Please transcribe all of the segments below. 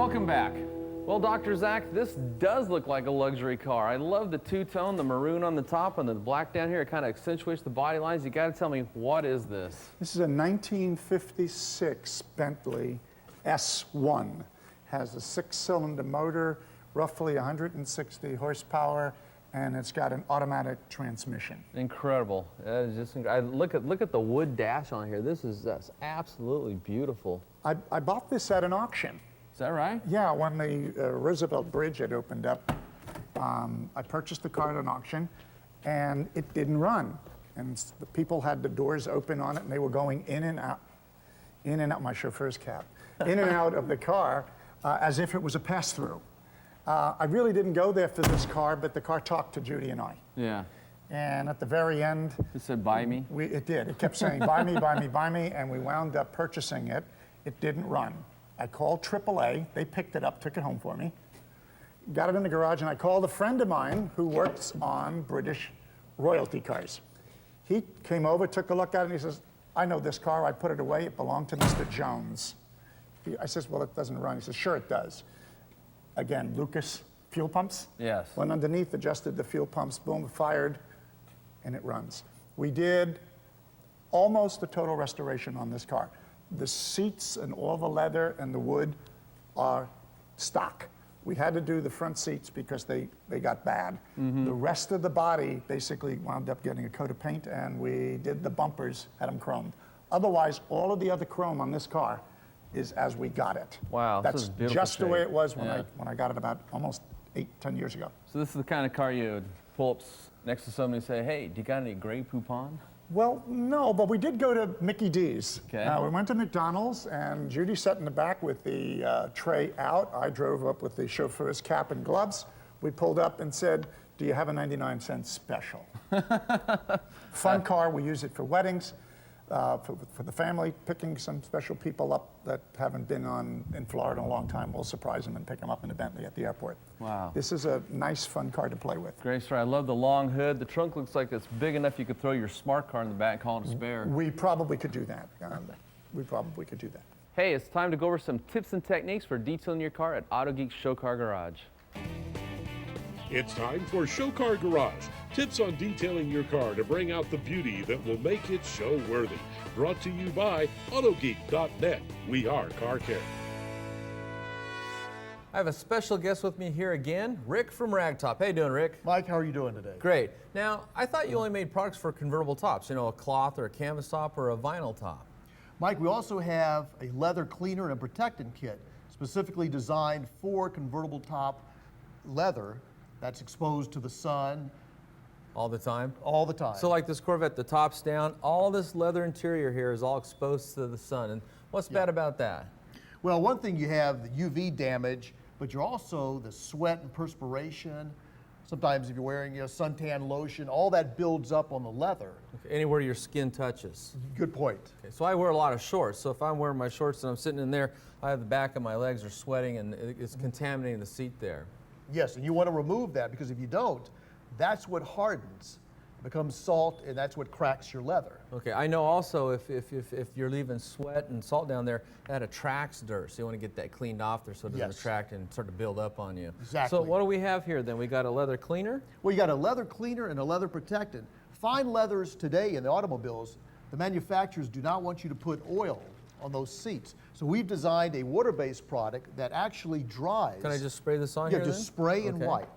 Welcome back. Well, Dr. Zach, this does look like a luxury car. I love the two-tone, the maroon on the top and the black down here. It kind of accentuates the body lines. You got to tell me, what is this? This is a 1956 Bentley S1. Has a 6-cylinder motor, roughly 160 horsepower, and it's got an automatic transmission. Incredible. That is just look at the wood dash on here. This is just absolutely beautiful. I bought this at an auction. Is that right? Yeah, when the Roosevelt Bridge had opened up, I purchased the car at an auction, and it didn't run. And the people had the doors open on it, and they were going in and out, my chauffeur's cap, in and out of the car as if it was a pass-through. I really didn't go there for this car, but the car talked to Judy and I. Yeah. And at the very end, It said, buy me? it did. It kept saying, buy me, buy me, buy me, and we wound up purchasing it. It didn't run. I called AAA. They picked it up, took it home for me, got it in the garage, and I called a friend of mine who works on British royalty cars. He came over, took a look at it, and he says, I know this car. I put it away. It belonged to Mr. Jones. I says, well, it doesn't run. He says, sure it does. Again, Lucas fuel pumps. Yes. Went underneath, adjusted the fuel pumps, boom, fired, and it runs. We did almost a total restoration on this car. The seats and all the leather and the wood are stock. We had to do the front seats because they got bad. The rest of the body basically wound up getting a coat of paint, and we did the bumpers, had them chromed. Otherwise, all of the other chrome on this car is as we got it. Wow, this That's is beautiful just the way shape. it was when, Yeah. when I got it about almost 10 years ago. So this is the kind of car you would pull up next to somebody and say, hey, do you got any Grey Poupon? Well, no, but we did go to Mickey D's. Okay. We went to McDonald's, and Judy sat in the back with the tray out. I drove up with the chauffeur's cap and gloves. We pulled up and said, do you have a 99-cent special? Fun car. We use it for weddings, for the family, picking some special people up that haven't been in Florida in a long time. We'll surprise them and pick them up in a Bentley at the airport. Wow. This is a nice, fun car to play with. Great story. I love the long hood. The trunk looks like it's big enough you could throw your smart car in the back and call it a spare. We probably could do that. We probably could do that. Hey, it's time to go over some tips and techniques for detailing your car at Auto Geek Show Car Garage. It's time for Show Car Garage. Tips on detailing your car to bring out the beauty that will make it show worthy. Brought to you by AutoGeek.net. We are Car Care. I have a special guest with me here again, Rick from Ragtop. How you doing, Rick? Mike, how are you doing today? Great. Now, I thought you only made products for convertible tops, you know, a cloth or a canvas top or a vinyl top. Mike, we also have a leather cleaner and a protectant kit specifically designed for convertible top leather that's exposed to the sun All the time? all the time. So like this Corvette, the top's down, all this leather interior here is all exposed to the sun. And what's bad about that? Well, one thing, you have the UV damage, but you're also the sweat and perspiration. Sometimes if you're wearing suntan lotion, all that builds up on the leather. Okay, anywhere your skin touches. Good point. Okay, so I wear a lot of shorts. So if I'm wearing my shorts and I'm sitting in there, I have the back of my legs are sweating and it's contaminating the seat there. Yes, and you want to remove that, because if you don't, that's what hardens, becomes salt, and that's what cracks your leather. Okay, I know also if you're leaving sweat and salt down there, that attracts dirt. So you want to get that cleaned off there so it doesn't Yes. attract and start to build up on you. Exactly. So what do we have here then? We got a leather cleaner. Well, you got a leather cleaner and a leather protectant. Fine leathers today in the automobiles, the manufacturers do not want you to put oil on those seats. So we've designed a water-based product that actually dries. Can I just spray this on Yeah, here just then? spray and Okay. wipe.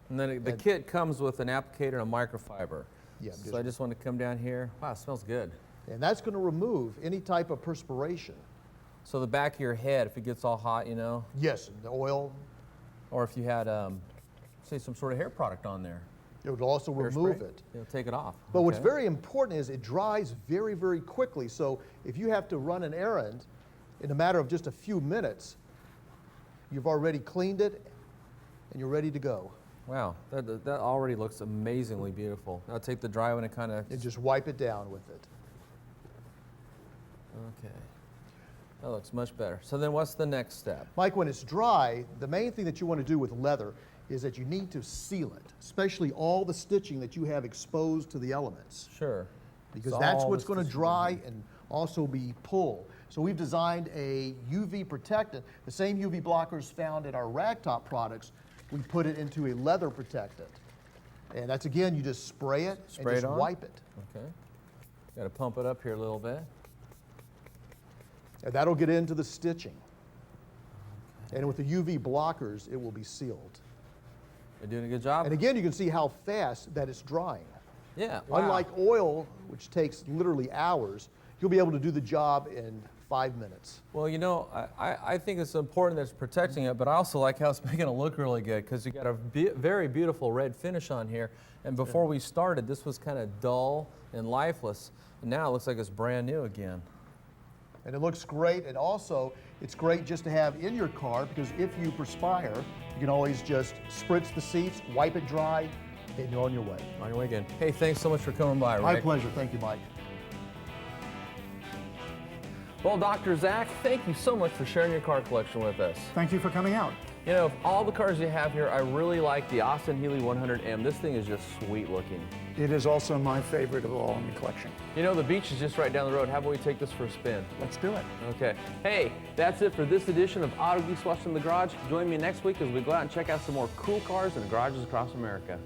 And then the kit comes with an applicator and a microfiber. Yeah, So I just want to come down here. Wow, it smells good. And that's going to remove any type of perspiration. So the back of your head, if it gets all hot, you know, Yes, the oil, or if you had, say, some sort of hair product on there, it would also remove hairspray, it. it'll take it off. But what's Okay. very important is it dries very, very quickly. So if you have to run an errand in a matter of just a few minutes, you've already cleaned it and you're ready to go. Wow, that already looks amazingly beautiful. I'll take the dry one and kind of, And just wipe it down with it. okay. That looks much better. So then what's the next step? Mike, when it's dry, the main thing that you want to do with leather is that you need to seal it, especially all the stitching that you have exposed to the elements, Sure. because So that's all what's this going to is- dry and also be pull. So we've designed a UV protectant, the same UV blockers found in our ragtop products. We put it into a leather protectant. And that's, again, you just spray it Spray and it just on? wipe it. Okay. Got to pump it up here a little bit. And that'll get into the stitching. And with the UV blockers, it will be sealed. You're doing a good job. And again, you can see how fast that it's drying. Yeah. Wow. Unlike oil, which takes literally hours, you'll be able to do the job in 5 minutes. Well, you know, I think it's important that it's protecting it, but I also like how it's making it look really good because you got a very beautiful red finish on here. And before we started, this was kind of dull and lifeless. And now it looks like it's brand new again. And it looks great, and also it's great just to have in your car because if you perspire, you can always just spritz the seats, wipe it dry, and you're on your way. On your way again. Hey, thanks so much for coming by, Rick. My pleasure. Thank you, Mike. Well, Dr. Zach, thank you so much for sharing your car collection with us. Thank you for coming out. You know, of all the cars you have here, I really like the Austin Healey 100M. This thing is just sweet looking. It is also my favorite of all in the collection. You know, the beach is just right down the road. How about we take this for a spin? Let's do it. Okay. Hey, that's it for this edition of Auto Geeks Watching the Garage. Join me next week as we go out and check out some more cool cars in the garages across America.